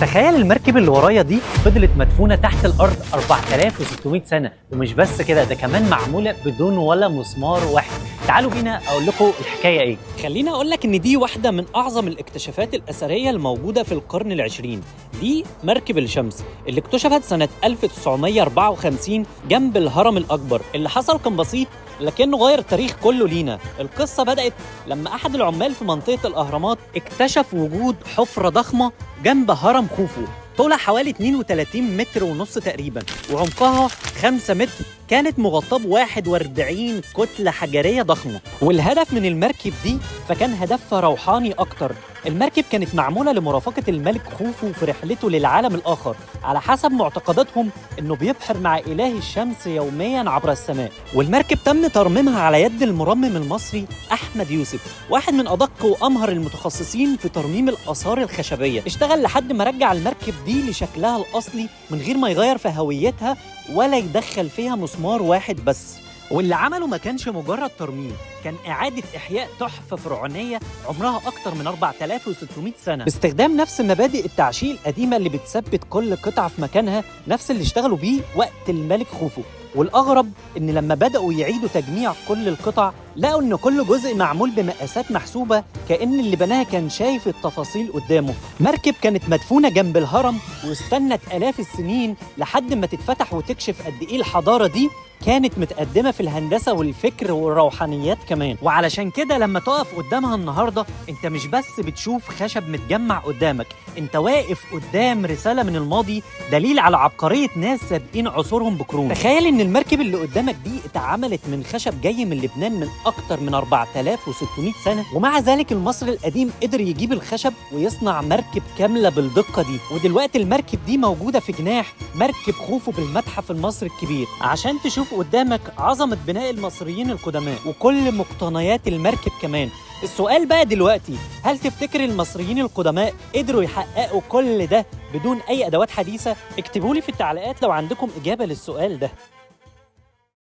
تخيل المركب اللي ورايا دي فضلت مدفونة تحت الأرض 4600 سنة، ومش بس كده، ده كمان معمولة بدون ولا مسمار واحد. تعالوا بينا أقول لكم الحكاية إيه. خليني أقول لك إن دي واحدة من أعظم الاكتشافات الأثرية الموجودة في القرن العشرين. دي مركب الشمس اللي اكتشفت سنة 1954 جنب الهرم الأكبر. اللي حصل كان بسيط لكنه غير التاريخ كله لينا. القصة بدأت لما أحد العمال في منطقة الأهرامات اكتشف وجود حفرة ضخمة جنب هرم خوفو، طولها حوالي 32 متر ونص تقريبا، وعمقها 5 متر. كانت مغطاة ب 41 كتلة حجرية ضخمة. والهدف من المركب دي فكان هدفها روحاني أكتر. المركب كانت معمولة لمرافقة الملك خوفو في رحلته للعالم الآخر. على حسب معتقداتهم إنه بيبحر مع إله الشمس يومياً عبر السماء. والمركب تم ترميمها على يد المرمم المصري أحمد يوسف، واحد من أدق وأمهر المتخصصين في ترميم الآثار الخشبية. اشتغل لحد ما رجع المركب دي لشكلها الأصلي من غير ما يغير في هويتها ولا يدخل فيها مسمار واحد بس. واللي عمله ما كانش مجرد ترميم، كان إعادة إحياء تحفة فرعونية عمرها أكتر من 4600 سنة، باستخدام نفس مبادئ التعشيق القديمة اللي بتثبت كل قطعة في مكانها، نفس اللي اشتغلوا بيه وقت الملك خوفو. والأغرب إن لما بدأوا يعيدوا تجميع كل القطع لقوا إن كل جزء معمول بمقاسات محسوبة، كأن اللي بناها كان شايف التفاصيل قدامه. مركب كانت مدفونة جنب الهرم واستنت آلاف السنين لحد ما تتفتح وتكشف قد إيه الحضارة دي كانت متقدمة في الهندسة والفكر والروحانيات كمان. وعلشان كده لما تقف قدامها النهاردة انت مش بس بتشوف خشب متجمع قدامك، انت واقف قدام رسالة من الماضي، دليل على عبقرية ناس سابقين عصورهم بقرون. تخيل ان المركب اللي قدامك دي اتعملت من خشب جاي من لبنان من اكتر من 4600 سنة، ومع ذلك المصري القديم قدر يجيب الخشب ويصنع مركب كاملة بالدقة دي. ودلوقتي المركب دي موجودة في جناح مركب خوفو بالمتحف المصري الكبير، عشان تشوف قدامك عظمة بناء المصريين القدماء وكل مقتنيات المركب كمان. السؤال بقى دلوقتي، هل تفتكر المصريين القدماء قدروا يحققوا كل ده بدون أي أدوات حديثة؟ اكتبولي في التعليقات لو عندكم إجابة للسؤال ده.